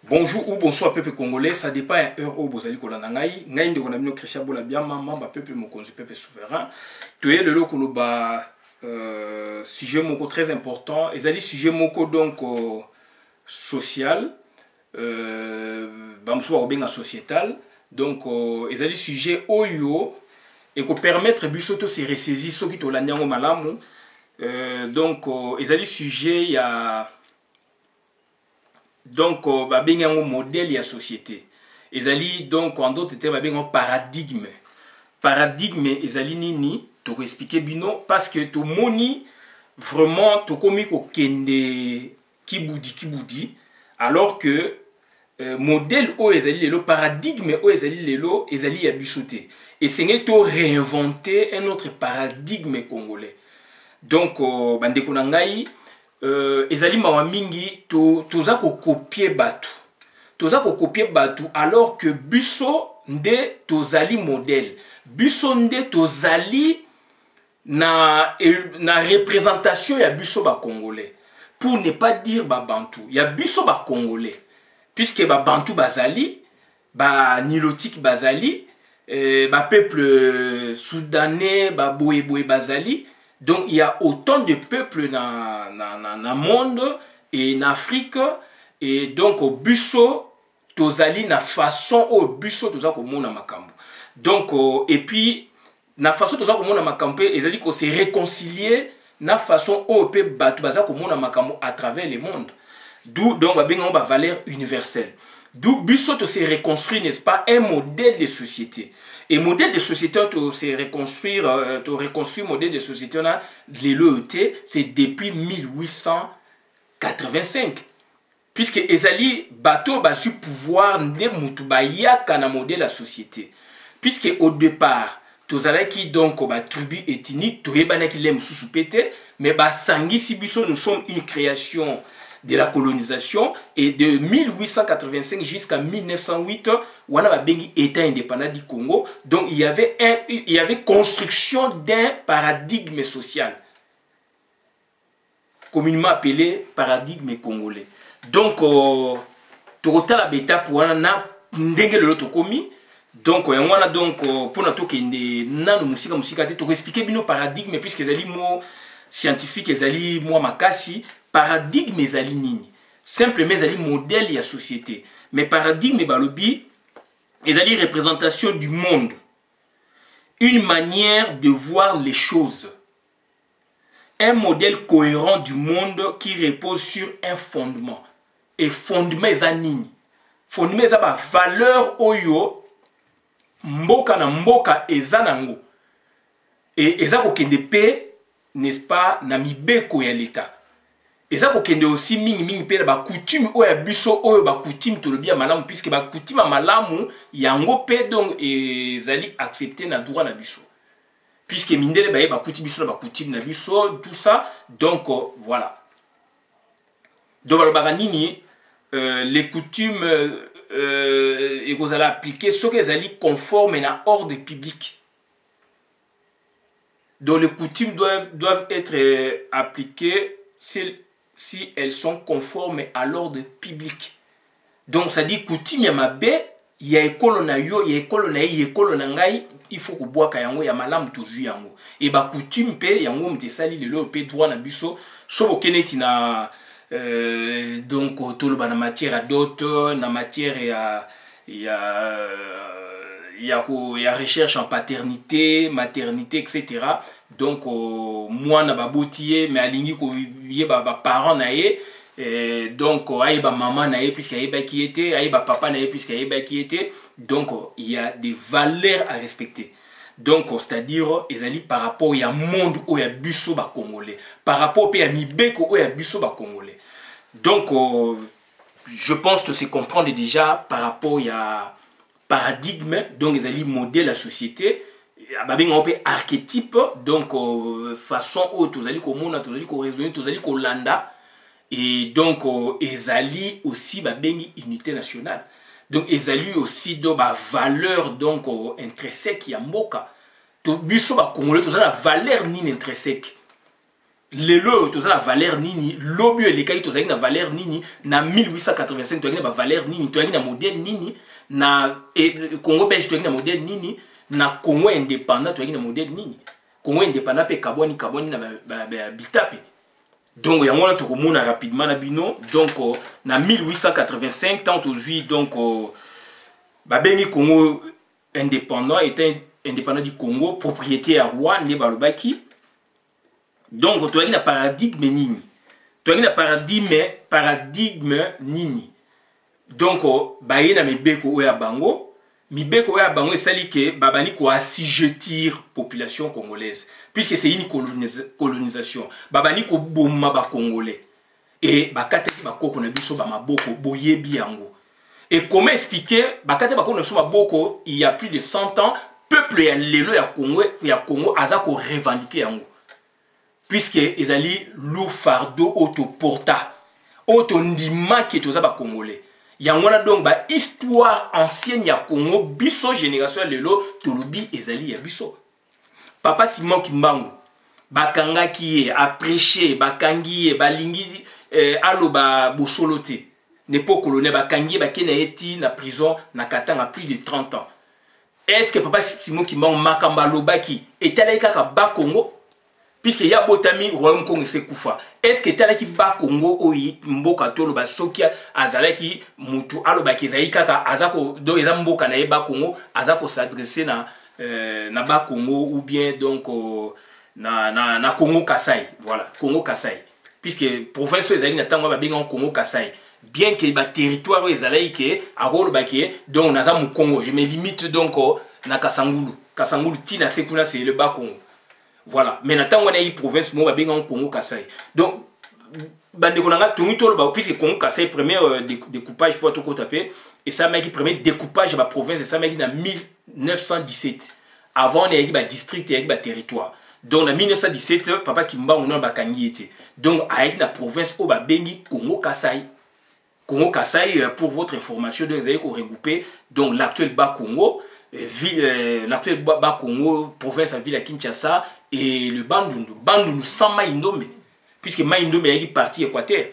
Bonjour ou bonsoir peuple congolais, ça dépend à heure où vous allez kolanda ngai de konamino Christian Bolabiama mamba peuple mokonzi peuple souverain. Tu es le loko ba sujet moko très important, ezali sujet moko donc social ba msuwa obenga sociétal. Donc ezali sujet oyo et ko permettre bisoto se ressaisir soki to lanyango malamu. Donc ezali sujet ya donc un modèle de la société. Ezali donc en d'autres termes un paradigme. Paradigme ezali nini to expliquer bino parce que to moni vraiment to komi ko kende kiboudi alors que modèle o ezali le paradigme o ezali lelo ezali ya bisoté et c'est to réinventer un autre paradigme congolais. Donc bande konangai ezali mawa mingi toza ko copier batu. Toza ko copier batu alors que biso nde tozali modèle. Biso nde tozali na représentation ya biso ba congolais. Pour ne pas dire ba bantu, ya biso ba congolais. Puisque ba bantu bazali, ba nilotique bazali, ba peuple soudanais, ba boé bazali. Donc il y a autant de peuples dans le monde et en Afrique. Et donc au busso, tozali na façon au busso toza komona makambo. Donc et puis na façon toza komona makambo ezali ko se réconcilier na façon au pe batu baza komona makambo à travers le monde. D'où donc ba benga ba valeur universelle. D'où busso to se reconstruire, n'est-ce pas, un modèle de société. Et modèle de société, to se reconstruire, to reconstruire modèle de société, l'ELET, c'est depuis 1885. Puisque ezali bateau basu pouvoir ne mutubaya kana modèle la société. Puisque au départ, tozala qui donc ba tribu ethnique, to yebana ki lem susu pété, mais ba sangi sibiso nous sommes une création de la colonisation et de 1885 jusqu'à 1908 on a bengi état indépendant du Congo. Donc il y avait construction d'un paradigme social communément appelé paradigme congolais. Donc tokota la beta pour na ndenge le tokomi. Donc on a donc pour na tokende nanu musika te to expliquer bino paradigme puisque ezali mo scientifique ezali mo makasi. Paradigme ezali nini? Simplement ezali modèle ya société. Mais paradigme balobi ezali représentation du monde. Une manière de voir les choses. Un modèle cohérent du monde qui repose sur un fondement. Et fondement ezali nini? Fondement ezali ba valeur oyo mboka na mboka ezanango. Et ezali kokende pe, n'est-ce pas, na mibeko ya l'État. Et ça kokende aussi mingi pe ba coutume oya biso oyo ba coutume to le bien malamu puisque ba coutume malamu yango pe donc ezali accepter na droit na biso. Puisque mindele ba coutume biso na ba coutume na biso tout ça donc voilà. Donc ba nini les coutumes et vous allez appliquer ce que ezali conforme na ordre public. Donc les coutumes doivent être appliquées si elles sont conformes à l'ordre public. Donc ça dit coutume ya mabe ya ekolo na yo ya ekolo na ye ekolo na ngai il faut ko boaka yango ya malamu toujours yango et ba coutume pe yango mtesali lelo pe droit na biso sobo keneti na donc toloba na matière à dot na matière ya recherche en paternité, maternité, etc. Donc, moi, na babotiye, mais alingi ko yé ba parents na ye, donc aïe ba maman na ye puisqu'il y a qui était, aïe ba papa na ye puisqu'il y a qui était. Donc, il y a des valeurs à respecter. Donc, c'est-à-dire, ezali par rapport au monde où il y a biso ba congolais, par rapport au mibeko où il y a biso ba congolais. Donc, je pense que c'est comprendre déjà par rapport à paradigme, donc ils allaient modèle la société, on peut archétype, donc façon haute, ils allaient comme ils allaient raisonner, ils allaient landa, et donc ils allaient aussi unité nationale. Donc ils allaient aussi dans la valeur donc intrinsèque ya mboka. To biso ba congolais, to la valeur ni intrinsèque. lelo toza na valeur nini lobi elekai tozali na valeur nini na 1885 tozali na valeur nini tozali na modèle nini na Congo belge tozali na modèle nini na Congo indépendant tozali na modèle nini Congo indépendant pe kaboni na bitape. Donc yango na tokomona rapidement na bino donc na 1885 tant aujourd'hui donc babengi Congo indépendant était indépendant du Congo propriété à roi ne balobaki. Donc tu as un paradigme nini, tu as un paradigme nini. Donc baye na mibeko oya bango et sali que babani ko assujettir population congolaise puisque c'est une colonisation babani ko bomma ba congolais et bakate ba koko na biso ba maboko boyebi yango. Et comment expliquer bakate ba koko na biso maboko il y a plus de 100 ans peuple ya lelo ya Congo azako revendiquer yango. Puisque ezali lourd fardeau autoporta auto ndima ki toza ba congolais yangona donc ba histoire ancienne ya Congo biso génération lelo tolobi ezali ya biso papa Simon Kimbangu bakanga ki a prêcher bakangi balingi aloba bosolote nepo colonel bakangi bakena eti na prison na Katanga plus de 30 ans. Est-ce que papa Simon Kimbangu makamba lobaki etala kaka ba Congo puisque y a botami royaume Congo se kufa. Est-ce que tala ki ba Congo oyi mboka tolo ba sokia azalaki mutu aloba kezai kaka azako do eza mboka na ba Congo azako s'adresser na ba Congo ou bien donc na Congo Kasai, voilà, Congo Kasai. Puisque province ezali na tango ba benga Congo Kasai. Bien que ba territoire ezali ke arolo ba ke donc naza mu Congo, je me limite donc na Kasangulu tina sekuna c'est le ba Congo. Voilà, mais maintenant on a une province moi bien en Congo Kasai. Donc bande konanga tongi tolo ba puisque Congo Kasai premier découpage pour tout taper et ça mec premier découpage de la province et ça mec en 1917. Avant on a eu ba district et ba territoire. Donc en 1917 papa Kimba on a ba kangi était. Donc avec la province au ba bengi Congo Kasai. Congo Kasai pour votre information donc vous avez regroupé donc l'actuel bas Congo l'actuel bas Congo, province à ville à Kinshasa et le Bandundu sans Maïndomé, puisque Maïndomé est parti Équateur.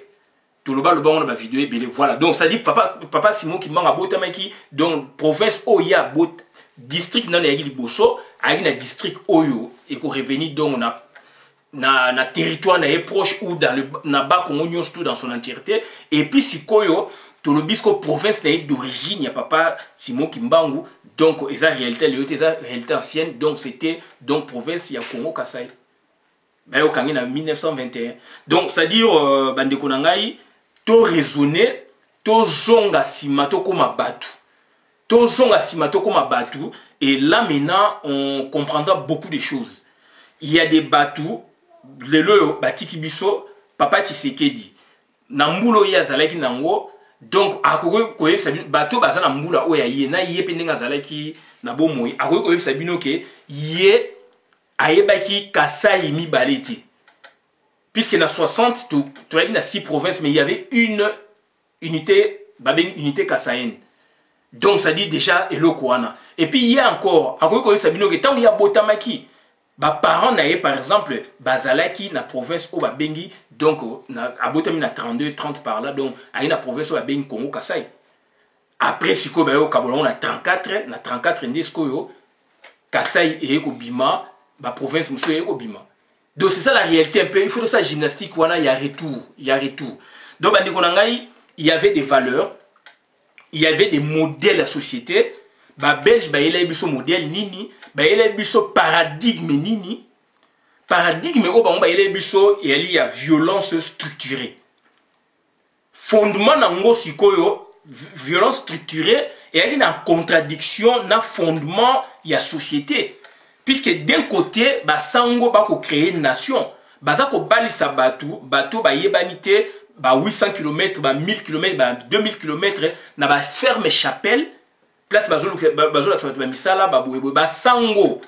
Tout le bas, on a vidéo et voilà. Donc ça dit papa Simon qui m'a abota qui donc province Oya bot district dans les Bosso, avec un district Oyo et qu'on revenir donc on a na territoire na proche ou dans le na bas Congo tout dans son entièreté et puis si Koyo tout le bisco province d'origine il y a papa Simon Kimbangu donc esa réalité ancienne donc c'était donc province il y a Congo Kasai ba au en 1921 donc c'est à dire bande konangai to raisonner to zonga simato comme batu to zonga simato comme batu et là maintenant on comprendra beaucoup de choses. Il y a des bateaux lelo batiki biso papa Tshisekedi na mbulo ya zalaki nango donc akokoy koyebisa bateau baza na mbula oya ye na ye pe ndenge zalaki na bomoi akokoy koyebisa bino ke ye ayebaki Kasai mibale te puisque na 60 tu as dit na 6 provinces mais il y avait une unité babeng unité kassaïenne. Donc ça dit déjà eloko wana et puis il y a encore akokoy koyebisa bino ke tant il y a botamaki ba parents naé par exemple bazalaki na province o babengi donc na abotami na 32 30 par là donc a une province o babengi Congo Kasai après siko ba yo kabolon na 34 ndesco yo Kasai et ko bima ba province muso e ko bima. Donc c'est ça la réalité un peu il faut ça gymnastique wana il y a retour donc bandi konangai il y avait des valeurs, il y avait des modèles de la société. Ba belge ba yela biso modèle nini ba yela biso paradigme nini paradigme o ba yela biso yali ya violence structurée fondement nango sikoyo violence structurée et elle est en contradiction na fondement ya société puisque d'un côté ba sango ba ko créer une nation baza ko balisa bato ba yebanité ba 800 km ba 1000 km ba 2000 km na ba ferme chapelle place bazolo misala ba sango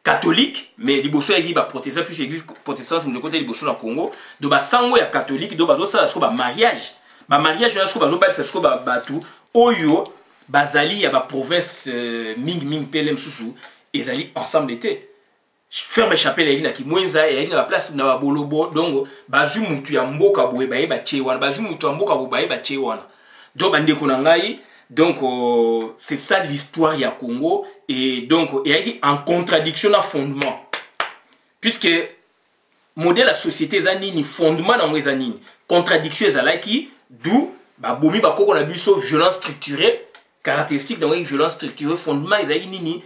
catholique mais liboso yaki ba protestant puis église protestante de côté liboso na Congo do ba sango ya catholique do bazo sala ba mariage na sko bazo balisa sko ba batu oyo bazali ya ba province ming pelem susu ezali ensemble été ferme chapelle ya ki mwenza ya na place na ba bolobo donc bazu mutu ya mboka boye baye ba chewana bazu mutu ya mboka boye baye ba chewana donc bande ko na ngai donc c'est ça l'histoire ya Congo et donc et en contradiction na fondement puisque modèle la société zanini fondement na mweza nini contradiction ezalaki d'où ba bomi ba koko na biso violence structurée caractéristique donc violence structurée fondement ezali nini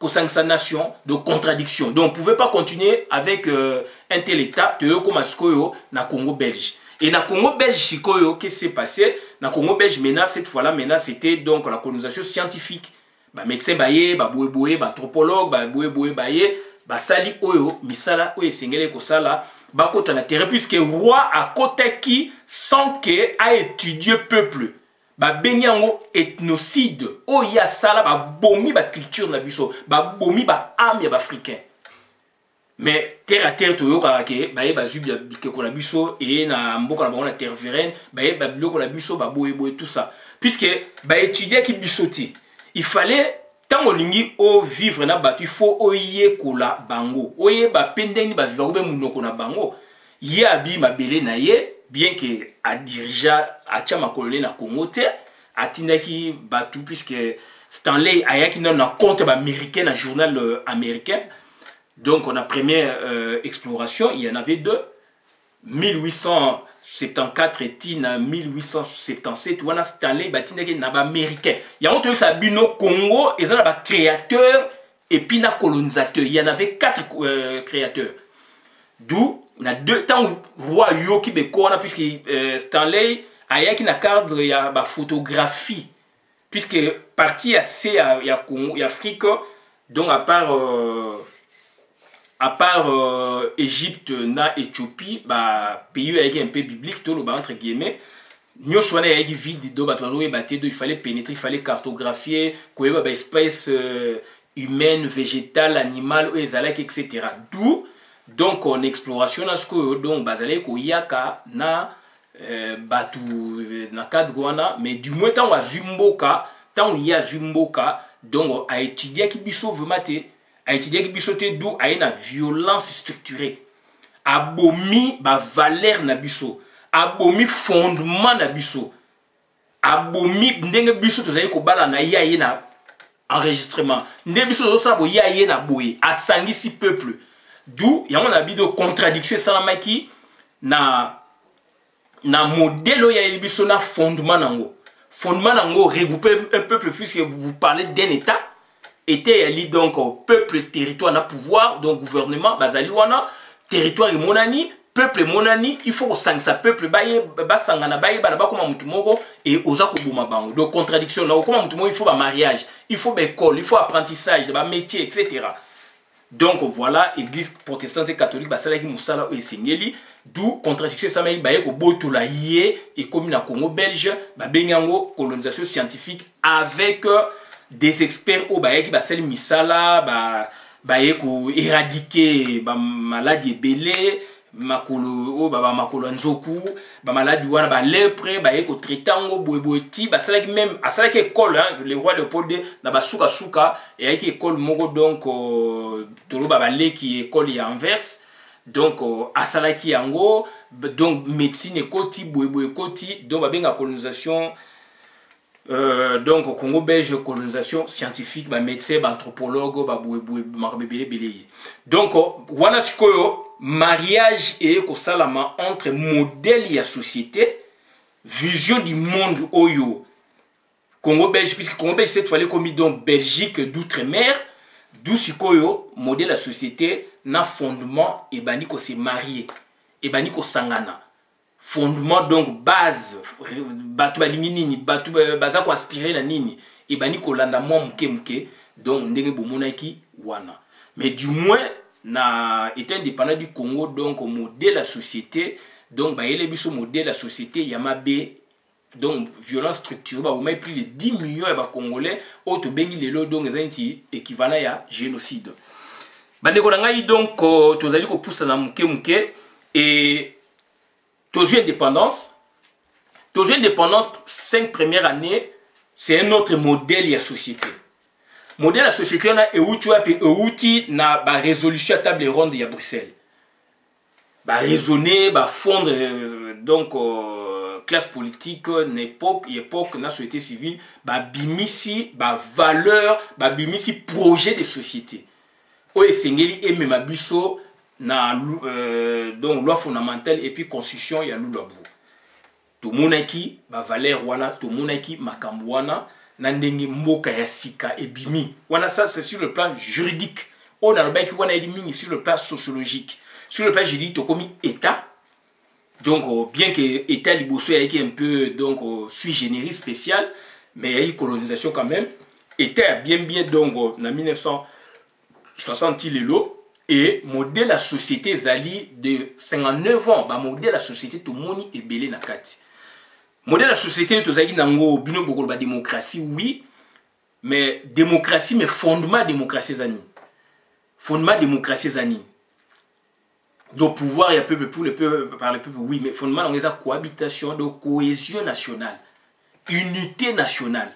sa nation de contradiction. Donc, on ne pouvait pas continuer avec un tel état comme na Congo belge. Et na Congo belge, qu'est-ce qui s'est passé? Na Congo belge, maintenant, cette fois-là, c'était donc la colonisation scientifique. Bah, médecin baye, bah, boue, bah, anthropologue, bah, boue, baye, bah, sali oyo, misala, oyo, sengele ko sala, bah, côté na terre, puisque roi a côté qui, sans que a étudié peuple. Ba benyango ethnocide o ya sala ba bomi ba culture na biso ba bomi ba âme ya ba africain mais terre à terre to yo karake ba ye ba jubia bike ko na biso et na mboka na bango na terre veraine ba ye ba biloko na biso ba boye tout ça puisque ba étudier ki bisoti il fallait tango lingi o vivre na batu il faut o ye kola bango o ye ba pendeni ba vivre be munoko na bango ye abi mabele na ye bien que a dirija a tchama colonie na Congo te atindaki batu puisque Stanley ayaki na compte américain na journal américain donc on a première exploration il y en avait deux 1874 et 1877 wana Stanley batindaki na ba américain ya on sa bino Congo et ça ba créateur et puis na colonisateur il y en avait 4 créateurs d'où na deux temps roi Yoki Bekona puisque Stanley ayaki na cadre ya ba photographie puisque partie assez ya Congo ya Afrique donc à part Égypte na Éthiopie ba pays ayaki un peu biblique tout le bas entre guillemets nous sommes ayaki vide do ba toujours baté il fallait pénétrer il fallait cartographier koyeba ba espèce humaine végétale animale ezalaki etc. D'où donc en exploration donc bazale ko yaka na batu na cadre wana mais du moins tant wa jumboka tant ya jumboka donc a étudier ki biso vraiment te a étudier ki biso te d'où a une violence structurée abomi ba valeur na biso abomi fondement na biso abomi ndenge biso tozali ko bala na ya na enregistrement ndenge biso zo sabo ya na boye asangisi peuple. D'où il y a un habit de contradiction salamaki na modèle où il y a un fondement nango. Fondement nango regrouper un peuple puisque vous parlez d'un état. Était donc peuple territoire na pouvoir donc gouvernement bazali wana territoire monani peuple monani il faut que ça peuple baye basangana baye bana bakoma mutu moko et oza ko buma bango. Donc contradiction là comment mutu moko il faut ba mariage, il faut ba école, il faut apprentissage, ba métier etc. Donc voilà, église protestante et catholique, basala ki musala et sengeli, d'où contradiction ça mai baye ko botola yé et comme na Congo belge, ba benyango colonisation scientifique avec des experts au baye ki basel misala baye ko éradiquer ba maladie belé makolo baba makolo nzoku ba maladie wana ba lèpre baye ko traitango boyeti basala ki même asala ki école hein le roi Léopold na ba suka suka et qui école moko donc tolo baba le qui école ya Anvers donc asala ki yango donc médecine ekoti boyeboy ekoti donc ba benga colonisation donc Congo belge colonisation scientifique ba médecin ba anthropologue ba boyeboy makabebele belé donc wana sikoyo mariage et kosalama entre modèle et société vision du monde oyo Congo belge puisque Congo belge cette fois comme donc Belgique d'outre-mer d'où sikoyo modèle la société na fondement et bani ko se marier et bani ko sangana fondement donc base batu balingi nini batu baza ko aspirer na nini et bani ko landa mo mke donc ndenge bomonaki wana mais du moins na état indépendant du Congo donc modèle la société donc ba yele biso modèle la société yamabe donc violence structurée ba mai plus de 10 millions de Congolais auto bengi lelo donc ezanti équivalent ya génocide bandeko na ngai donc tozali ko poussa na mke et toujours indépendance 5 premières années c'est un autre modèle ya société modèle la société on a euti na ba résolution à table ronde à Bruxelles. Ba raisonner, ba fondre donc classe politique, époque na société civile, ba bimisi, ba valeur, ba bimisi projet de société. O esengeli et même biso na donc loi fondamentale et puis constitution ya lulabu. To monaki ba valeur wana, to monaki makambo wana na ndenge mboka ya sika ebimi. Wana ça c'est sur le plan juridique. On a le bail qui wana ebimi sur le plan sociologique. Sur le plan juridique, to komi état. Donc bien que état liboso est un peu donc sui generis spécial, mais il y a eu colonisation quand même. État bien donc en 1960 et modèle la société zali de 59 ans, bah modèle la société tout le monde est belé na kati. Modèle la société tout zali nango bino boko ba démocratie oui, mais démocratie mais fondement démocratie zani. Fondement démocratie zani. Donc pouvoir il y a peuple pour le peuple par le peuple oui, mais fondement on a cohabitation de cohésion nationale, unité nationale.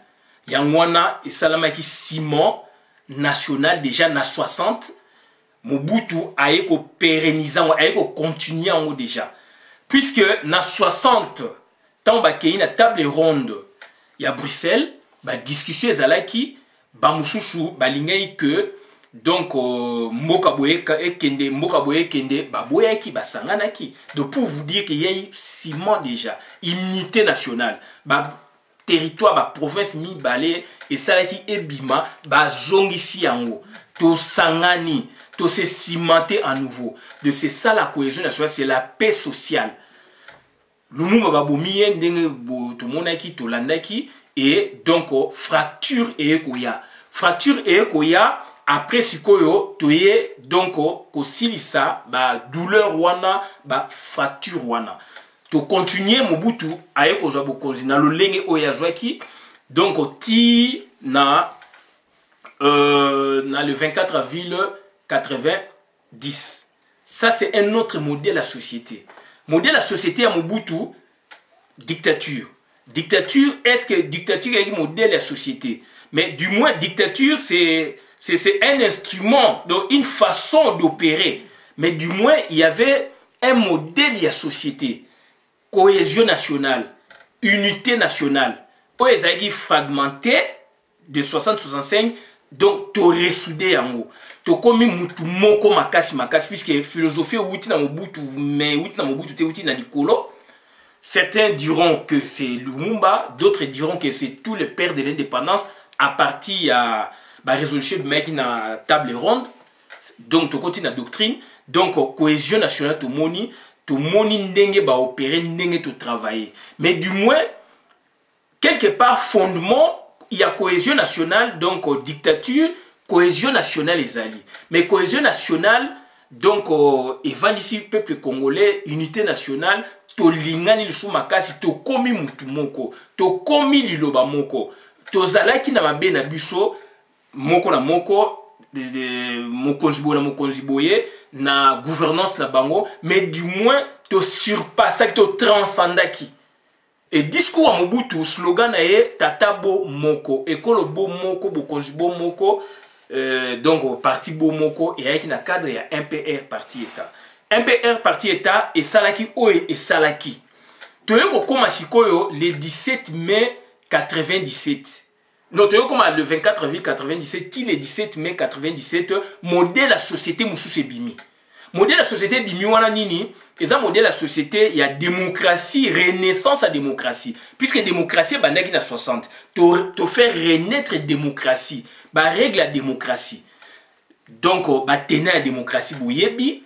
Yangwana et salamaki ciment national déjà na 60 Mobutu aye ko pérenniser aye ko continuer en haut déjà puisque na 60 tant ba kei na table ronde ya Bruxelles ba discussion ezalaki ba mususu ba lingai que donc mboka boye kende ba boyaki ba sanganaki de pour vous dire qu'il y a eu ciment déjà unité nationale ba territoire ba province mi balé et ça qui ebima ba zongisi yango to sangani to se cimenter à nouveau de c'est ça la cohésion nationale, c'est la paix sociale. Lumumba ba bomiye ndenge bo to monaki to landaki et donc fracture et koya après sikoyo toye donc ko silisa ba douleur wana ba fracture wana to continuer Mobutu aye ko zwa bokonzi na lolenge oya zwaki donc ti na le 24 avril 90. Ça c'est un autre modèle à société. Modèle à société à Mobutu, dictature. Dictature, est-ce que dictature est un modèle à société? Mais du moins dictature c'est un instrument, donc une façon d'opérer. Mais du moins il y avait un modèle à société. Cohésion nationale, unité nationale. Où est fragmenté de 60-65, donc tu ressoudé en haut. Tu comme mutu moko makasi puisque philosophie outi na Mobutu mais outi na Mobutu te outi na Nikolo. Certains diront que c'est Lumumba, d'autres diront que c'est tous les pères de l'indépendance à partir à la résolution de mec na table ronde. Donc tu continues la doctrine, donc cohésion nationale to moni ndenge ba opérer ndenge to travailler. Mais du moins quelque part fondement il y a cohésion nationale donc dictature. Cohésion nationale les alliés. Mais cohésion nationale, donc, ici peuple congolais, unité nationale, to lingani lusu makasi, to komi mutu moko, to komi liloba moko, to zalaki na mabe na biso, moko na moko, mokonziboye, na gouvernance na bango, mais du moins, to surpassaki, to transcendaki. Et discours à Mobutu, slogan est Tatabo Moko, école bo moko, bokonzibo moko, donc parti Bomoko et avec un cadre il y a MPR parti état. MPR parti état et Salaki Oe et Salaki. Toyoko comme Sikoyo le 17 mai 97. Non, toyoko comme le 24 avril 97, le 17 mai 97, modèle la société Moussou Bimi. Modèle la société Bimi wana nini, et ça modèle la société, il y a démocratie, renaissance à démocratie. Puisque démocratie, bandaki na 60. To faire renaître démocratie. Ba règle la démocratie. Donc, ba tenir la démocratie boyebi.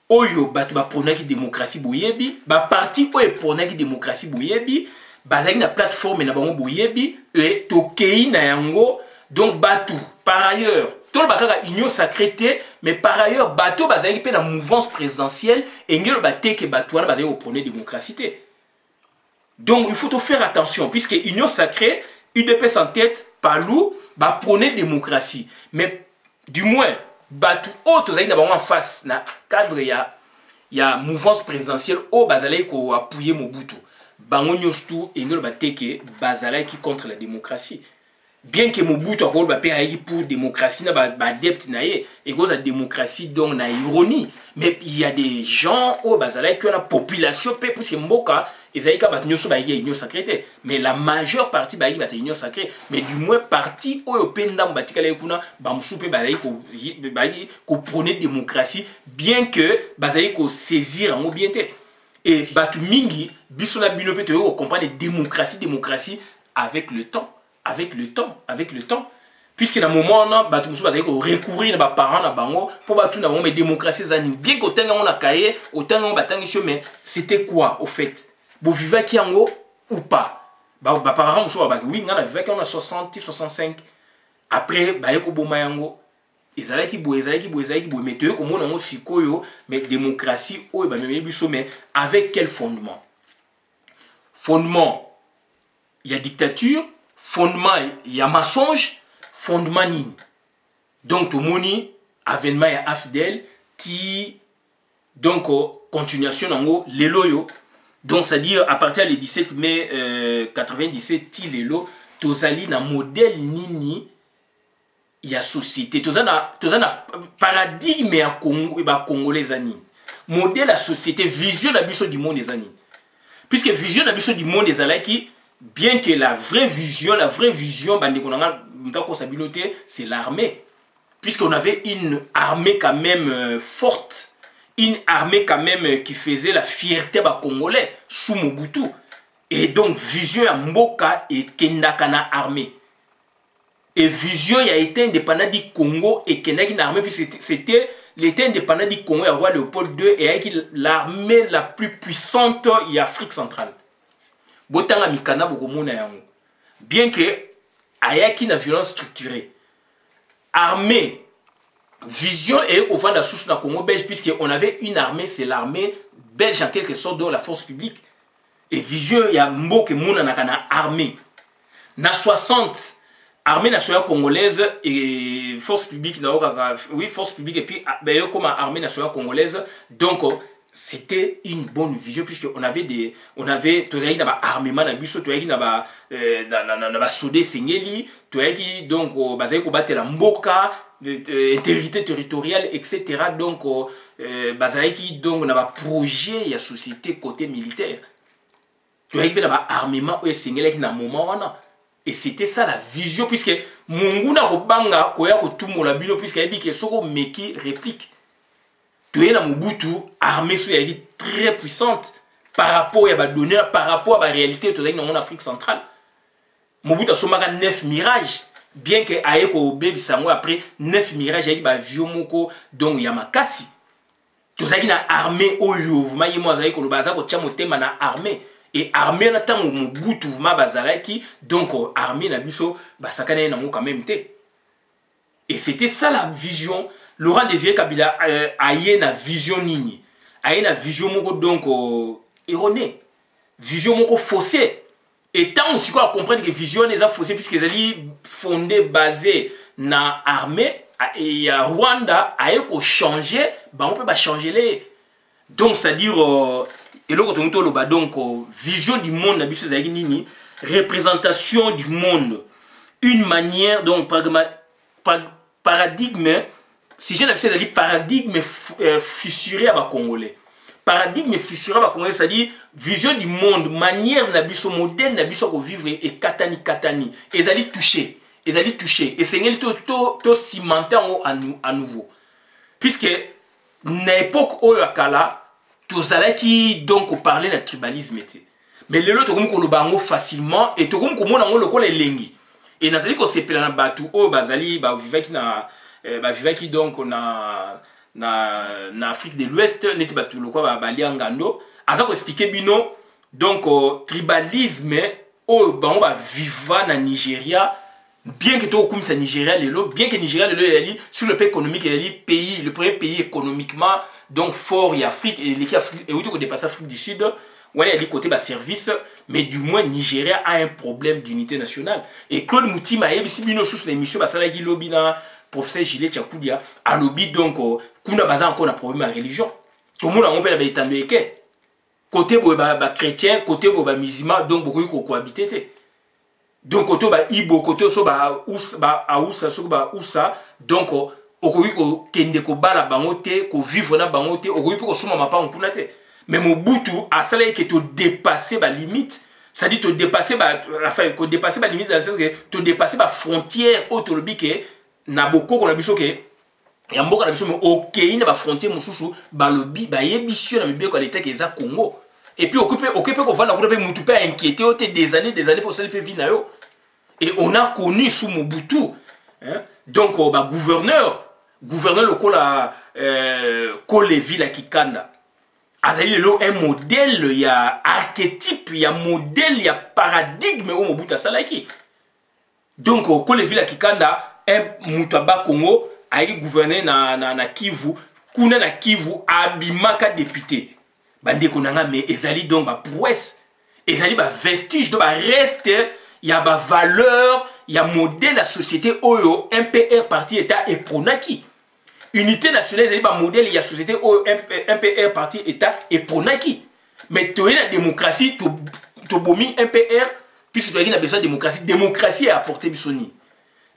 Oyo, ba pronaki démocratie boyebi. Ba parti oyo pronaki démocratie boyebi. Ba zaki na plateforme na bango boyebi. Et to kei na yango. Donc, batu. Par ailleurs, tout le bakaka union sacrée, mais par ailleurs, bateau bazaki pe na mouvance présidentielle et ngelo bateke batouana bazaki au prôner démocratie. Donc il faut tout faire attention puisque union sacrée, UDPS en tête, Palou, ba prôner démocratie. Mais du moins, batou autres zaki na bango en face na cadre ya mouvance présidentielle au bazalaki ko appuyer Mobutu. Bango nyostu et ngelo bateke bazalaki contre la démocratie. bien que Mobutu akolo ba pe ayi pour démocratie na ba adepte na ye et cause la démocratie donc na ironie mais il y a des gens au bazala qui ont la population pe parce que mboka ezaika ba nyoso ba ye union sacrée mais la majeure partie ba yi ba union sacrée mais du moins partie oyo penda mbatika la kuna ba musu pe ba ko prôner démocratie bien que bazali ko saisir en bien té et batu mingi biso na bino pe to comprendre démocratie avec le temps. Avec le temps. Puisque dans le moment, on a recourir à parents, à bango, pour battre la démocratie, bien qu'autant on a caillé, autant on a mais c'était quoi au fait? Vous vivez qui en haut ou pas? Parents, oui, on a vécu en 60, 65. Après, bah, yoko bomayango. Ezalaki boye, mais tu comme on a aussi mais démocratie, mais avec quel fondement? Fondement, il y a dictature. Fondement, il y a mensonge, fondement nini. Donc, tout le monde, avènement et afdel, ti, donc, continuation, en gros, les loyaux. Donc, c'est-à-dire, à partir du 17 mai 97, ti, les loyaux, tozali na modèle nini, il y a société. Tozali na paradigme à Congo, et ba congolais ani. Modèle à société, vision d'abisso du monde des ani. Puisque vision d'abisso du monde des alaki, bien que la vraie vision, c'est l'armée. Puisqu'on avait une armée quand même forte, une armée quand même qui faisait la fierté des Congolais sous Mobutu. Et donc, vision à Mboka et Kendakana armée. Et vision a été indépendant du Congo et Kendakana armée, puisque c'était l'état indépendant du Congo, le roi Léopold II, et avec l'armée la plus puissante en Afrique centrale. Botanga mikana bokomona yango. Bien que ayaki na violence structurée. Armée, vision et au fond de la source na Congo belge puisqu'on avait une armée, c'est l'armée belge en quelque sorte dans la force publique. Et vision il y a mboke mona nakana armée. Na 60 armée nationale congolaise et force publique oui force publique et puis comme armée nationale congolaise donc c'était une bonne vision puisqu'on avait toyaki na ba armement na biso toyaki na ba soldé sengeli toyaki donc bazali ko batela mboka intégrité territoriale etc. donc bazali donc na ba projet ya société côté militaire toyaki na ba armement o sengeli na moment wana et c'était ça la vision puisque munguna ko banga ko ya ko tumola bino puisque yebi ke soko meki réplique. Tu es dans Mobutu, armée très puissante par rapport à par rapport à la réalité de en Afrique centrale. Mobutu a somara 9 mirages, bien que Aeko Baby Sango après 9 mirages avec avion moko donc Yamakasi. Tu as une armée au jouvement et moi avec le bazar au tchamotema na armée et armée na tant Mobutu vma bazalaki donc armée na biso basakana na mo quand même té. Et c'était ça la vision. Laurent Désiré Kabila a une vision nini, a une vision moko donc erronée, vision moko faussée. Et tant aussi quoi comprendre que vision les a faussée puisque les alliés fondés basés na armée et à Rwanda a eu changer, bah on peut pas changer les. Donc c'est à dire et là quand donc vision du monde na biso zaki nini, représentation du monde, une manière donc paradigme. Si j'ai l'habitude de dire paradigme fissuré à Congolais. Paradigme fissuré à Congolais, c'est-à-dire vision du monde, manière d'abisso moderne d'abisso pour vivre et katani. Et ça dit toucher. Et c'est une to cimenté à nouveau. Puisque, à l'époque où Yakala, tous allez qui donc parler de tribalisme. Mais les autres, comme bango facilement, et tout comme on le col est lengi. Et dans ce cas, c'est plein de bateaux, oh, bazali, bah, vivez qui na. Vivaki donc na Afrique de l'Ouest neti batu lokwa baliangando aza ko expliquer bino donc tribalisme o bango ba viva na Nigeria bien que to comme ça Nigeria lelo bien que Nigeria lelo yali sur le plan économique yali pays le premier pays économiquement donc fort en Afrique et l'équipe Afrique et où tu dépasser l'Afrique du Sud on a dit côté bas service mais du moins Nigeria a un problème d'unité nationale et Claude Moutima et si bino sous l'émission basala ki lobina professeur Gilles Tchakoudia a lobby donc kuna baza encore un problème de religion tout le monde a compris la bétane côté chrétien côté musulman donc beaucoup cohabiter donc koto ba ibo koto so ba ausa so ba usa donc okoki ko kende ko bala bango te ko vivre na bango te okoki ko soma mapa mpuna te mais Mobutu a salé que tu dépasser ba limite, ça dit te dépasser ba enfin ko dépasser ba limite dans le sens que te dépasser ba frontière autolobi que na boko ko na biso que ya mboka na biso mais OK ina ba frontière mususu ba lobi ba yebisio na bibe ko l'état que za Congo. Et puis occupé qu'on va avoir mutu pas inquiété des années pour ça peut vina yo. Et on a connu sous Mobutu hein? Donc bah gouverneur le kola villes à Kikanda azali lelo un modèle il y a archétype il y a modèle il y a paradigme au Mobutu salaki. Donc kola villes à Kikanda un mutaba Congo a gouverné na Kivu kuna na Kivu abimaka député bande konanga mais ezali donc ba prouesse ezali ba vestige de ba reste il y a ba valeur il y a modèle la société oyo MPR parti état et pronaki unité nationale ezali ba modèle il y a société oyo MPR parti état et pronaki mais to la démocratie to bomi MPR puisque tu as besoin de démocratie est apporté bisoni.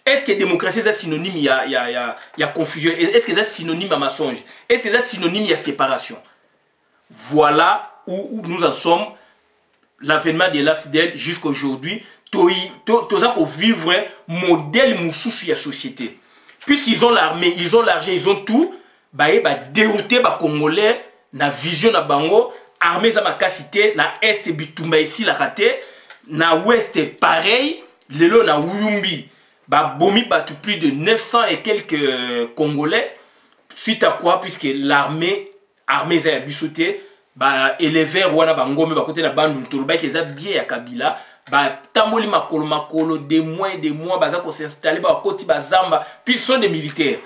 Est-ce que démocratie est synonyme il y a confusion, est-ce que c'est synonyme à mensonge, est-ce que c'est synonyme il y a séparation? Voilà où nous en sommes, l'avènement de la fidèle jusqu'à aujourd'hui. Tous pour vivre un modèle moussous la société. Puisqu'ils ont l'armée, ils ont l'argent, ils ont tout, bah dérouter les Congolais, na vision na bango, armée za makasité, na est bitumba ici la raté, na ouest pareil, lelo na Wuyumbi, bah bomi batu plus de 900 et quelques Congolais, suite à quoi, puisque l'armée za bisoté ba élever wana bangombe ba côté na bandu toloba ki eza bien ya Kabila ba tamboli makolo des mois baza ko s'installer ba côté bazamba puis sont des militaires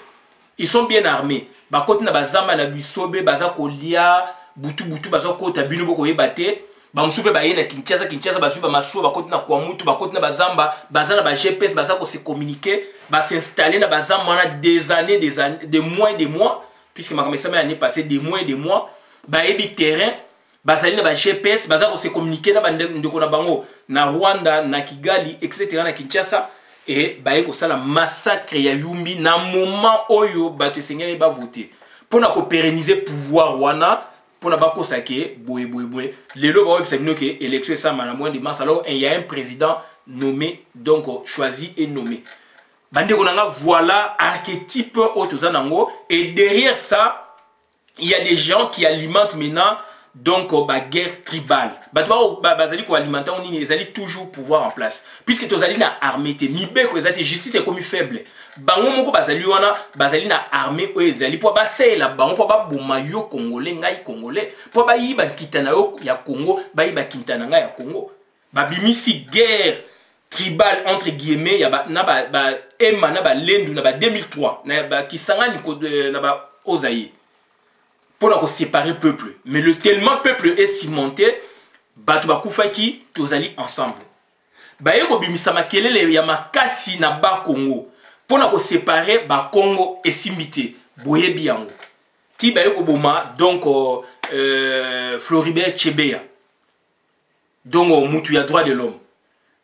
ils sont bien armés ba côté na bazamba na bisobe baza ko lia butu baza ko ta bino boko yebate ba musupe ba yena Kinshasa ba ba masho ba côté na kwa mutu ba côté na bazamba baza na ba GPS baza ko se communiquer ba s'installer na bazamba na des années des mois puisque ma commencé l'année passée des mois ba ebi terrain bazali na ba GPS baza ko se communiquer na bandeko na bango na Rwanda na Kigali etc na Kinshasa et ba ko sala massacre ya Yumbi na moment oyo ba te sengeli ba voter pour na ko pérenniser pouvoir wana pour na ba ko saké boye lelo ba website no ke élection ça na moins de mars alors il y a un président nommé donc choisi et nommé bandeko nanga voilà archétype otozanango et derrière ça il y a des gens qui alimentent maintenant donc la guerre tribale. Bazali ko alimenter on ils allaient toujours pouvoir en place. Puisque tozali na armée te mibe ko ezati justice est comme faible. Bango moko bazali wana bazali na armée o ezali po ba sela bango po ba boma yo congolais ngai congolais po ba yiba kitana yo ya Congo ba yiba kitana ngai ya Congo. Ba bimisi guerre tribale entre guillemets ya ba na ba ema na ba lendu na ba 2003 na ba kisangani ko na ba ozaïe. Pour séparer le peuple. Mais tellement le peuple est cimenté, batu bakufaki tozali ensemble. Baye ko bimisa makelele ya makasi na ba Congo. Pour séparer ba Congo et simité. Boye biango. Ti baye ko boma donc Floribert Chebeya. Donc mutu ya droit de l'homme.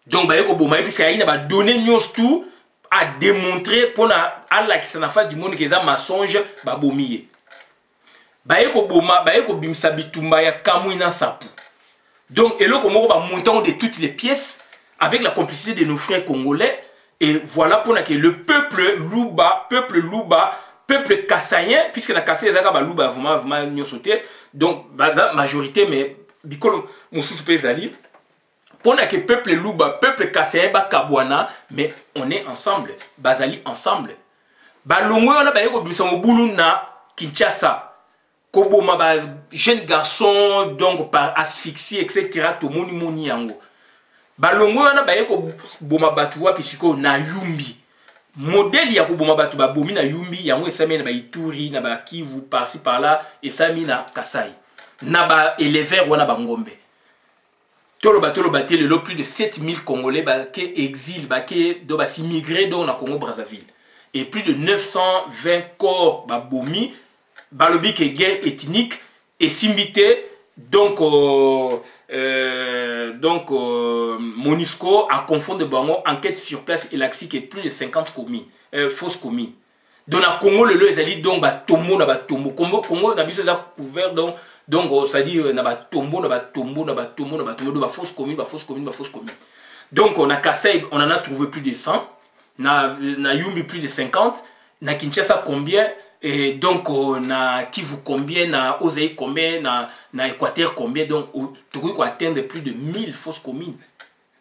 Donc baye ko boma puisque il a donné news tout à démontrer pour na alla qui s'en face du monde que ça mensonge ba bomiye. Baye ko bimsa bitumba ya Kamwina Sapu. Donc eloko moko ba montant de toutes les pièces avec la complicité de nos frères congolais et voilà pour que le peuple Luba, peuple kassayen puisque la Kassai ezaka ba Luba vraiment nyosoté donc la majorité mais bikolo mususu pezali pour que peuple Luba, peuple kassayen ba kabwana mais on est ensemble, bazali ensemble. Ba longo na baye ko bimsa mobulu na Kinshasa. Koboma ba jeune garçon donc par asphyxie etc to moni yango balongo wana baye ko boma batu wa pisiko na Yumbi modèle ya ko boma batu ba bomi na Yumbi yango esami na ba Ituri na ba Kivu par-ci par-là esami na Kasai na ba élever wana ba Ngombe tolo baté le plus de 7000 Congolais ba ke exil ba ke do ba s'immigré dans na Congo Brazzaville et plus de 920 corps ba bomi balobi que guerre ethnique et simité Donc, Monisco a confondu bango enquête sur place et laxique et plus de 50 communes, fausses communes. Donc, na Congo, le ezali donc ba tombo na ba tombo. Congo na biso za couvert donc ça dit na ba tombo na ba tombo na ba tombo na ba tombo, ba fausse commune, ba fausse commune, ba fausse commune. Donc, on a Kassai, on en a trouvé plus de 100. Na Yumbi plus de 50. Na Kinshasa combien? Et donc, na Kivu combien? Na Ozaï combien? Na Équateur combien? Donc, tu peux atteindre plus de 1000 fausses communes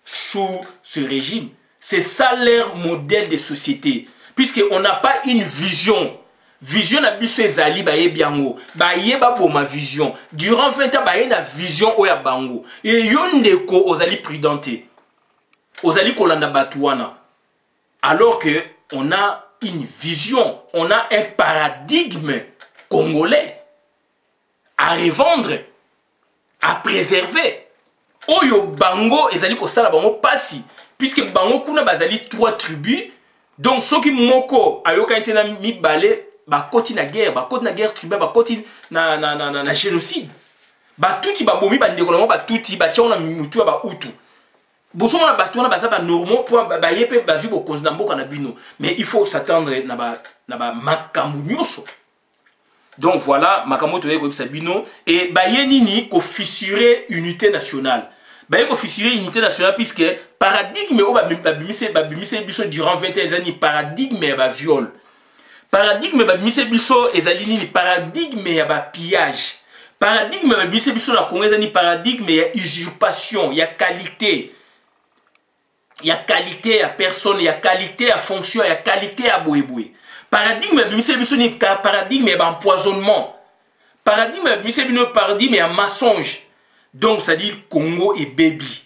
sous ce régime. C'est ça leur modèle de société. Puisqu'on n'a pas une vision. Vision na biso ezali ba yebiango. Ba yeba bo ma vision. Durant 20 ans, ba yena vision oya bango. Et yondeko ozali prudenté. Ozali kolanda batuana. Alors que on a une vision, on a un paradigme congolais à revendre, à préserver. Oyo bango ezali ko sala bango pasi. Puisque bango kuna bazali 3 tribus. Donc, ceux qui moko ayoka intena mi balé, ba koti na guerre tribale, ba koti na génocide. Ba touti ba bomi ba ndeko na ba touti ba tchona mutu ba utu. Boso na ba tona ba za ba normaux pour ba yepe ba zu bo konzina mboka na bino. Mais il faut s'attendre na ba makambu nyoso. Donc voilà, makambo to yeko bisa bino et ba yenini ko fissurer unité nationale. Il faut fissurer l'unité nationale puisque paradigme biso durant 21 ans, paradigme ya viol. Paradigme biso ezalini paradigme ya pillage. Paradigme biso na Congo ezali paradigme ya usurpation, ya qualité. Ya qualité ya personne, ya qualité ya fonction, ya qualité ya boyeboy. Paradigme biso ni paradigme ya empoisonnement. Paradigme biso paradigme ya mensonge. Donc, ça dit Congo et Baby.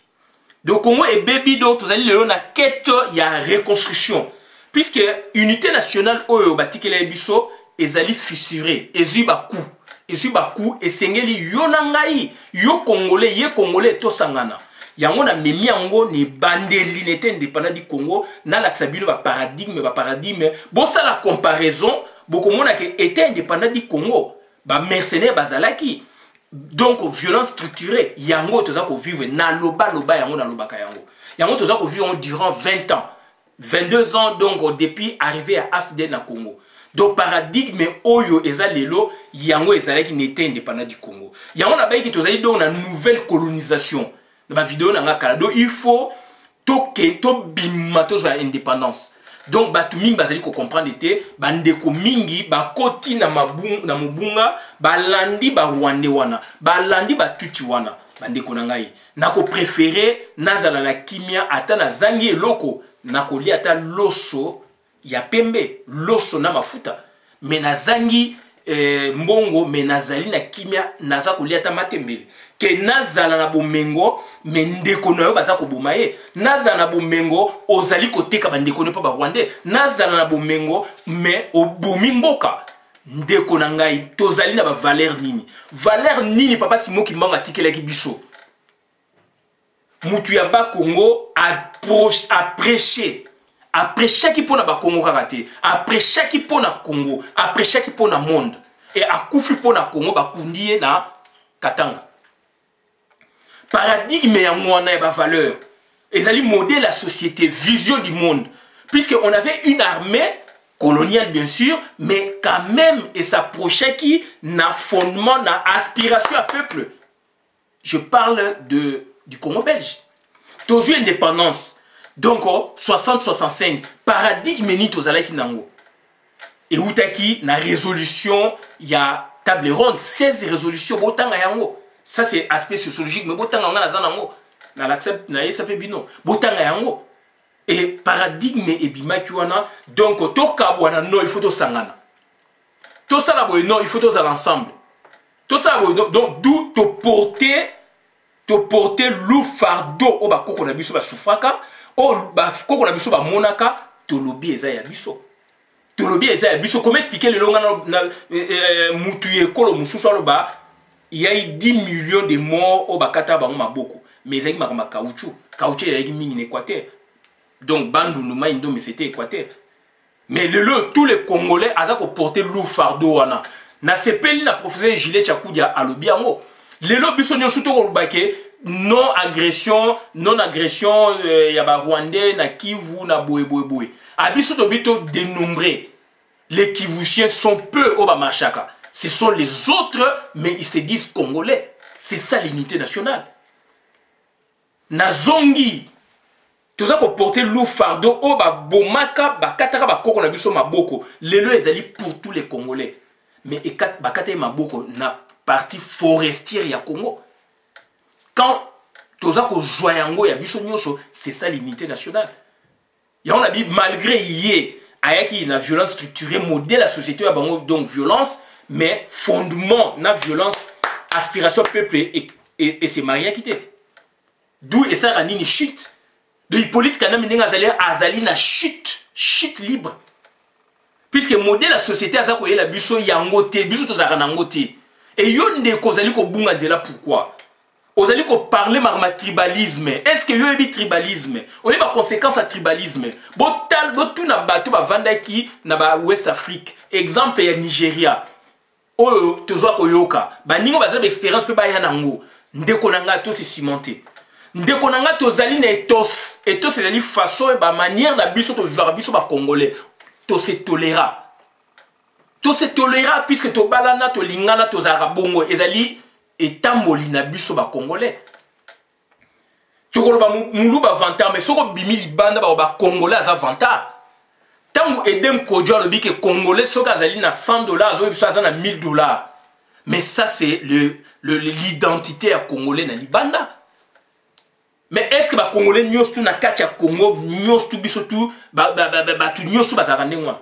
Donc, Congo et Baby, donc, vous allez le na quête, il y a reconstruction. Puisque unité nationale, oyo batikele biso, ezali fissuré, ezubaku, et sengeli yonangai, yo Congolais, to sangana. Yango na memi yango ni bandeli nete indépendant du Congo, na l'axabilo ba paradigme. Bon, ça la comparaison, beaucoup mona ke était indépendant du Congo, ba mercenaire bazalaki. Donc, violence structurée, yango toza ko vivre na loba yango na lobaka yango. Yango toza ko vivre durant 20 ans. 22 ans donc depuis arrivé à AFDEL na Congo. Donc paradigme oyo eza lelo yango ezalaki n'était indépendant du Congo. Yango na baiki tozali donc na nouvelle colonisation. Dans ma vidéo na ngakala. Donc il faut to bimato za indépendance. Donc batu mingi bazali ko comprendre te bandeko mingi bakoti na mubunga balandi ba Rwanda wana balandi batuti wana bandeko na ngai nako préférer nazala na kimia ata na zangi eloko nako li ata loso ya pembe loso na mafuta mais na zangi mbongo mais nazali na kimia naza ko li ata matembele ke nazala na bomengo me ndeko na yo baza ko boma ye nazala na bomengo ozali koteka bandeko ne pa ba Rwandais nazala na bomengo me obomi mboka ndeko na ngai tozali na ba valeur nini papa Simon Kimbanga tikelaki biso mutu ya ba Congo a prêché qui pona ba Congo karaté a prêché qui pona Congo a prêché qui pona monde et a kufi pona Congo ba kundie na Katanga. Paradigme ya mwana ya valeur. Ezali modèle la société, vision du monde. Puisqu'on avait une armée coloniale bien sûr, mais quand même et s'approchait qui n'a fondement, n'a aspiration à peuple. Je parle du Congo belge. Toujours indépendance. Donc 60-65, paradigme ni tozalaki nango. Et outaki na résolution, il y a table ronde, 16 résolutions botanga yango. Ça c'est aspect sociologique, mais botanga nga nazanango. Na l'accepte na yesape bino. Botanga yango. Et paradigme et bimaki wana. Donc to kabwana non, il faut to sangana. To sala boy non, il faut to sala ensemble. To sala boy donc d'où te porter le fardeau o ba koko na biso ba soufraka, o ba koko na biso ba monaka, to lobi eza ya biso. To lobi eza ya biso. Comment expliquer le longa na mutu yekolo mususu aloba il y a eu 10 millions de morts au Bakata Bango Maboko. Mais il y a eu caoutchouc. Caoutchouc, il y a eu en Équateur. Donc, Bandou Nouma Indo, mais c'était Équateur. Mais tous les Congolais, ils ont porté le fardeau. Na sepeli na professeur Gilet Chakoudia à l'Obiango. lelo biso nyonso tokoloba non agression ya ba Rwandais na Kivu na boye. Abiso to bito dénombré. Les Kivusiens sont peu au Bamachaka. Ce sont les autres, mais ils se disent congolais. C'est ça l'unité nationale. Nazongi, tout ça qu'on portait le fardeau au Bomaka, Bakatara, Bakoko, na biso Maboko. Lelo ezali pour tous les Congolais. Mais Bakata Maboko na partie forestière ya Congo. Quand tout ça qu'on joyango ya biso nyoso, c'est ça l'unité nationale. Et on a dit malgré yé, ayaki na violence structurée, modèle la société a donc violence, mais fondement na violence, aspiration peuple et c'est marié à quitter. D'où et ça rani ni chute. De Hippolyte Kana Menenga azali na chute libre. Puisque modèle la société a ça la biso yangote, biso tozara nangote. Et yonde kozali ko bunga nzela pourquoi? Ozali ko parler marma tribalisme. Est-ce que yo ebi tribalisme? On est ba conséquence à tribalisme. Botal botu na bato ba vanda ki na ba West Afrique. Exemple ya Nigeria. Oyo tozwa koyoka. Ba ningo baza expérience pe ba ya nango. Ndeko nanga to se cimenter. Ndeko nanga tozali na ethos. Ethos ezali façon et ba manière na biso to vivre biso ba congolais. To se tolera. To se tolera puisque to balana to lingana to zara bongo ezali etamboli na biso ba congolais. Tokolo ba mulu ba vantard mais soko bimi libanda ba congolais za vantard. Tango Edem Kodjo le que congolais soka zali na $100 zo biso za na $1000. Mais ça c'est l'identité à congolais na libanda. Mais est-ce que les Congolais nyos tu na kati ya Congo nyos tu biso tu tu nyos tu bazaka ndengwa?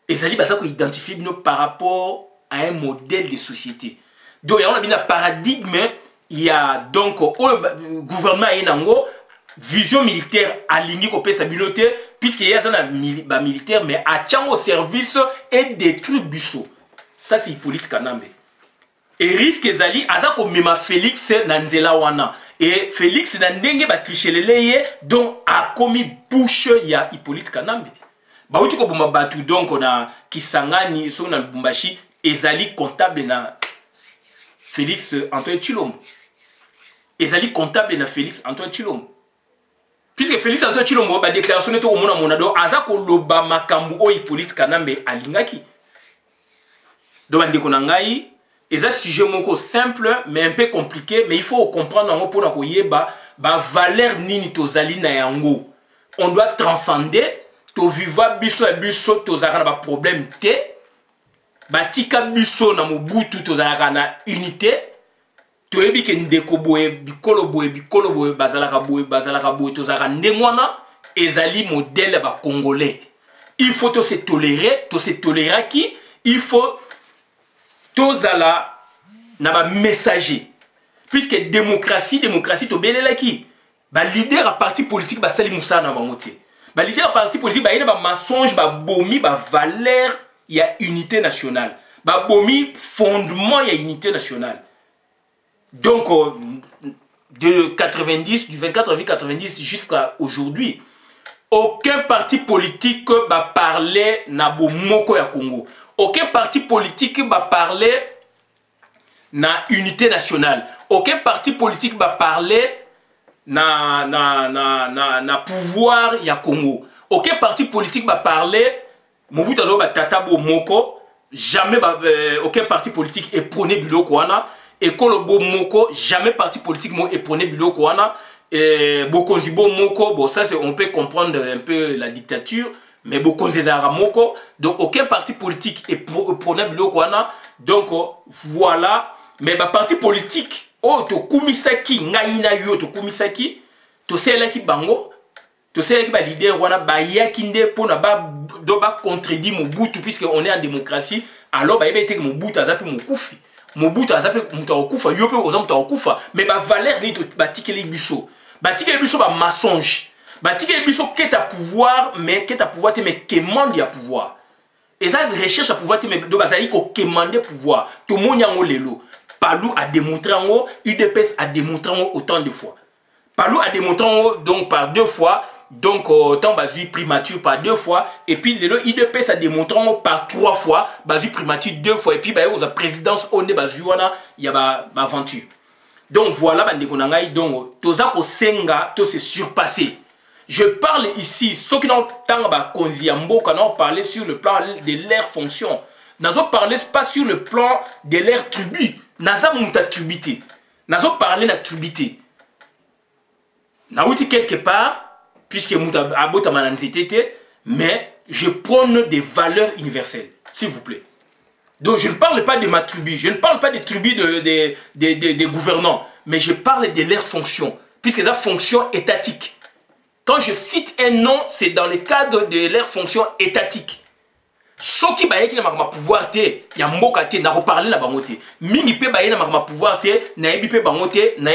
Ezali baza ko identifier bino par rapport à un modèle de société. Donc il y a un paradigme, il y a donc le gouvernement yango vision militaire alignée ko pesa binoté puisqu'il y a ça militaire mais à au service et détruire biso. Ça c'est Hippolyte Kanambe. Et risque ezali azako mema Félix Nanzela wana. Et Félix na ndenge ba tricheleleye donc a commis bouche ya Hippolyte Kanambe. Ba uti ko boma batu donc na Kisangani so na Lubumbashi ezali comptable na Félix Antoine Tshilombo. Ezali comptable na Félix Antoine Tshilombo. Puisque Félix Antoine Tshilombo ba déclaration to ko mona monado azako loba makambu o Hippolyte Kanambe alingaki. Donc bandeko na ngai et ça sujet moko simple mais un peu compliqué mais il faut comprendre en pour na koyeba ba valeur nini tozali na yango. On doit transcender to vivre biso tozaka na ba problème te ba tika biso na mobutu tozaka na unité to yebi ke ndeko boye bikolo boye bazalaka boye tozaka ndengwana ezali modèle ba congolais. Il faut to se tolérer qui il faut tozala na ba messager puisque démocratie to belela ki ba leader à parti politique ba sali musa na bangote ba leader à parti politique ba ina ba mensonge ba bomi ba valeur ya unité nationale ba bomi fondement ya unité nationale. Donc de 90 du 24 avril 90 jusqu'à aujourd'hui aucun parti politique va parler na bomoko ya Congo. Aucun parti politique va parler na unité nationale. Aucun parti politique va parler na pouvoir ya Congo. Aucun parti politique va parler Mobutu azo ba tata bomoko. Jamais aucun parti politique est prôné biloko wana. Ekolo bomoko jamais parti politique mo est prôné biloko wana. Bokonzi bomoko bon ça c'est on peut comprendre un peu la dictature. Mais beaucoup de moko donc aucun parti politique est prôné biloko wana donc voilà mais ba parti politique oh to kumisaki ngaina yo to kumisaki to selaki bango to selaki ba leader wana ba yakinde pona ba do ba contredit Mobutu puisque on est en démocratie alors ba yebete Mobutu azapi mokufi Mobutu azapi muta okufa yo pe oza muta okufa mais ba valeur ni to batikeli biso ba mensonge. Batika biso keta pouvoir mais keta pouvoir te mais quémande ya pouvoir. Et ça recherche à pouvoir te mais do bazali ko quémander pouvoir. Tout monde yango lelo. Palou a démontré en UDPS a démontré en autant de fois. Palou a démontré en donc par 2 fois donc tant basu primature par 2 fois et puis le IDPS a démontré par 3 fois basu primature 2 fois et puis bah aux présidence on est basu wana il y a ba aventure. Donc voilà bande konangai donc toza ko senga to se surpasser. Je parle ici ceux qui n'ont tant ba konzi ya mboka n'ont parlé sur le plan de leur fonction. Nazo parlé pas sur le plan de leur tribu. Naza muta tribité. Nazo parlé la tribité. Naouti quelque part puisque muta abota mananzitete mais je prône des valeurs universelles s'il vous plaît. Donc je ne parle pas de ma tribu, je ne parle pas des tribus des gouvernants, mais je parle de leur fonction, puisque c'est une fonction étatique. Quand je cite un nom, c'est dans le cadre de leur fonction étatique. Ce qui baye qui n'a pas pouvoir te, ya mboka te, na reparler la bangote. Mingi pe baye n'a pas pouvoir te, na ebi pe bangote, na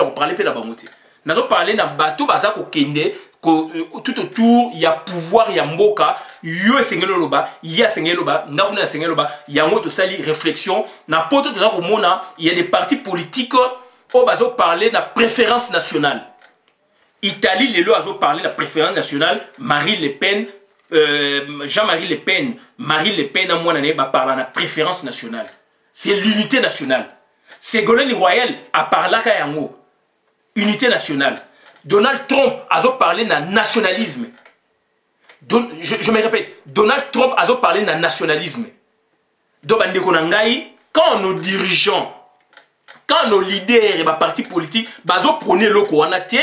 reparler pe la bangote. Na reparler na bateau baza ko kende, tout autour il y a pouvoir, il y a mboka, yo esengelo loba, ya sengelo loba, na kuna sengelo loba, ya ngoto sali réflexion, na poto to ko mona, il y a des partis politiques au bazo parler na préférence nationale. Italie les lois ont parlé de la préférence nationale, Marie Le Pen Jean-Marie Le Pen, Marie Le Pen, à mon année, parle de la préférence nationale. C'est l'unité nationale. Ségolène Royal a parlé de la unité nationale. Donald Trump a parlé de nationalisme. Je me répète, Donald Trump a parlé de nationalisme. Donc, quand nos dirigeants, quand nos leaders et les partis politiques, prônent le Kouanaté,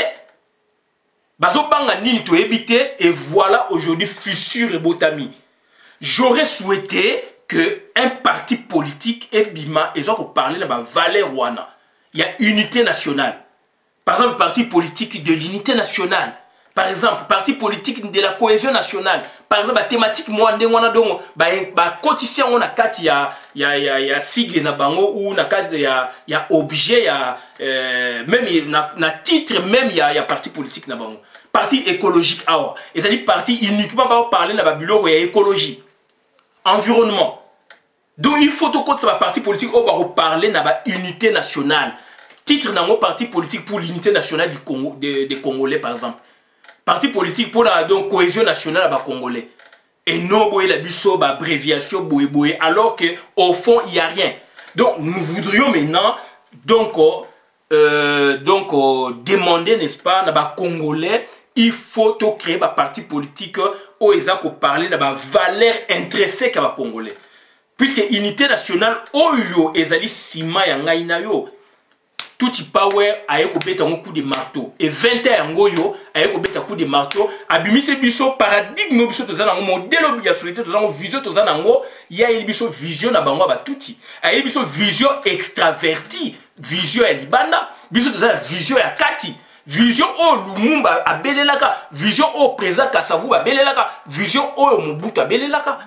et voilà aujourd'hui fissure et botami. J'aurais souhaité que un parti politique et bima et ont parlé de la valeur wana. Il y a unité nationale. Par exemple, parti politique de l'unité nationale. Par exemple, parti politique de la cohésion nationale. Par exemple, la thématique mwande wana dongo ba quotidien on a kat ya sigle na bango ou na kat ya objet ya même na titre même ya parti politique na bango. Parti écologique awa. Et ça dit parti uniquement ba parler na babilo ya écologie. Environnement. Donc il faut tout compte ça parti politique on va parler na ba unité nationale. Titre na parti politique pour l'unité nationale du Congo des Congolais par exemple. Parti politique pour la donc, cohésion nationale à Congolais. Et non, la biso, abréviation, alors qu'au fond, il n'y a rien. Donc, nous voudrions maintenant demander, n'est-ce pas, à Congolais, il faut créer un parti politique où ils ont parlé de la valeur intrinsèque à Congolais. Puisque l'unité nationale, oyo, ezali sima yangaina yo. Tout y power a écopé un coup de marteau. Et 20 ans yo a écopé un coup de marteau. Abimi se biso paradigme biso tozana modèle de société tozana vision tozana ngo ya il biso vision na bango ba touti. A il biso vision extraverti, vision ya libanda, biso tozana vision ya kati. Vision o Lumumba abelelaka, vision o président Kasavu abelelaka, vision o Mobutu abelelaka.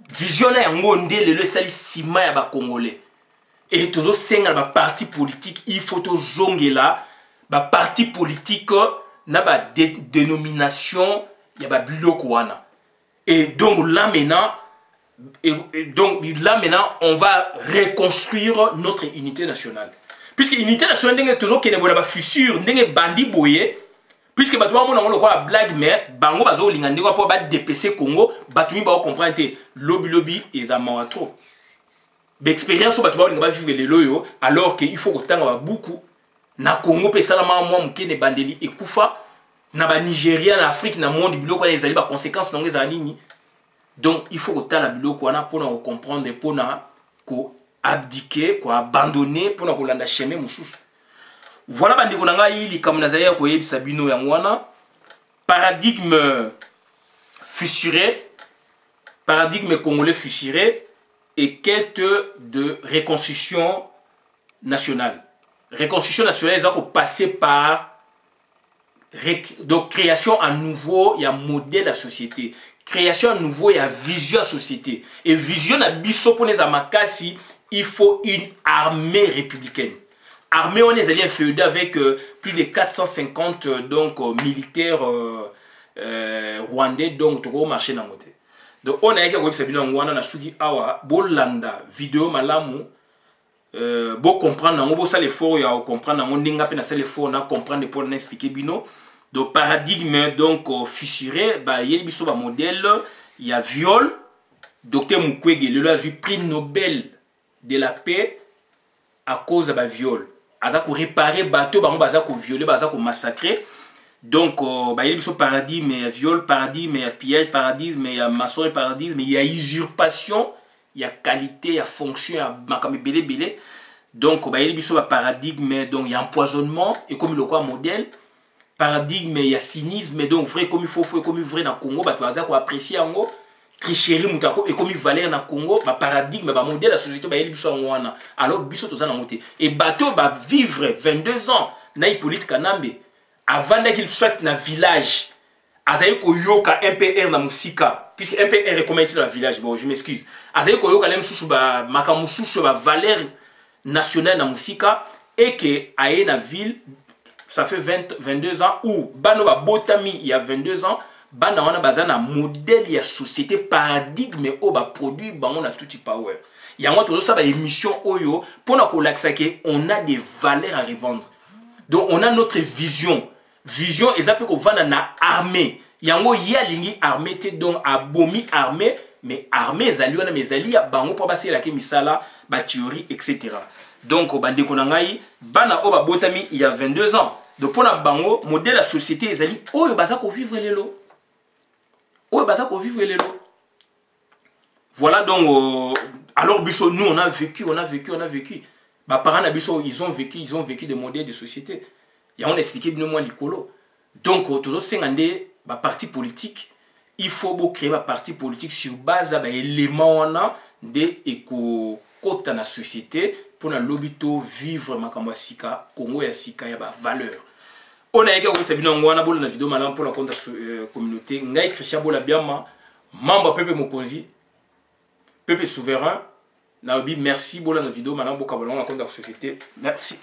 Vision na yango ndele le sali sima ya ba Congolais. Et tous les partis politiques, il faut que zongela, parti politique, na ba dénomination, ya ba bilokwana. Et donc là maintenant, on va reconstruire notre unité nationale. Puisque l'unité nationale n'est toujours qu'il y a une fissure, n'est bandi boye. Puisque bah toi on a blague mais bango bazo lingandi ko pa DPC Congo, batumi ba comprendre lobby et za mawatro. D'expérience au bâtiment va vivre les loyaux alors qu'il faut autant beaucoup na Congo pe salama moi mukene bandeli et kufa na ba Nigeria na Afrique na monde biloko les ali ba conséquences dans les années. Donc il faut autant la biloko wana pour nous comprendre pour na ko abdiquer ko abandonner pour na ko landa chemin mususu. Voilà bandi ko nanga ili comme nazaya ko yebisa bino ya wana paradigme fissuré, paradigme congolais fissuré et quête de reconstruction nationale. Reconstruction nationale, ils ont passé par donc création à nouveau, il y a modèle à société. Création à nouveau, il y a vision à société. Et vision à Bissopone Zamakasi, il faut une armée républicaine. Armée, on est allé féodal avec plus de 450 donc, militaires rwandais, donc tout marché dans le côté. Donc on a été à Sabino Ngwana na suki awa bolanda vidéo malamu bo comprendre ngo bo ça l'effort ya comprendre ngo ndinga pe na ça l'effort na comprendre pour na expliquer bino Donc paradigme donc fissuré, bah il y a biso ba modèle, il y a viol. Docteur Mukwege le a eu prix Nobel de la paix à cause de viol. Aza ko réparer bateau bango baza ko violer, baza ko massacrer. Donc bah il y a biso paradigme, il y a viol, paradigme, il y a pillage, paradigme, il y a maçonnerie, paradigme, il y a usurpation, il y a qualité, il y a fonction, il y a makame belé. Donc bah il y a biso paradigme, donc il y a empoisonnement et comme le quoi modèle. Paradigme, il y a cynisme, donc vrai comme il faut, comme il vrai dans le Congo, bah tu vas apprécier en gros, tricherie, moutako, et comme il valait dans le Congo, bah paradigme, bah modèle la société, bah il y a alors biso tout ça dans monté. Et bateau va vivre 22 ans, na Hippolyte Kanambe, avant qu'il soit dans le village, azaï ko yoka MPR na musika, puisque MPR est comment dans le village, bon je m'excuse, azaï ko yoka lem chouchou ba makamu chouchou ba valeur nationale na musika, et que aïe na ville. Ça fait 22 ans où Bano Botami il y a 22 ans, Bana wana bazana modèle ya société paradigme au ba produit bango na tout power. Il y a un autre ça ba émission oyo pour na kolaksa que on a des valeurs à revendre. Donc on a notre vision. Vision ezapé ko vana na armée. Yango ya lingi armée te donc abomi armée mais armée ezali wana mais ezali ya bango pour baser la ke misala ba théorie etc. Donc bande konangai bana oba botami il y a 22 ans. Donc pour la bango modèle la société ezali oyo baza ko vivre lelo. Oyo baza ko vivre lelo. Voilà donc alors biso nous on a vécu. Bah parents biso ils ont vécu des modèles de société. Et on expliqué bien moins l'écolo. Donc toujours sengande ba parti politique il faut créer un parti politique sur base d'éléments de éco côté dans la société pour na lobito vivre makambo sika Congo ya sika ya ba valeur. On a également c'est bien on a bolo na vidéo malam pour la compte communauté ngai Christian Bola Biama membre Pepe Mokonzi Pepe souverain na obi merci bola na vidéo malam boka bolon la compte société merci.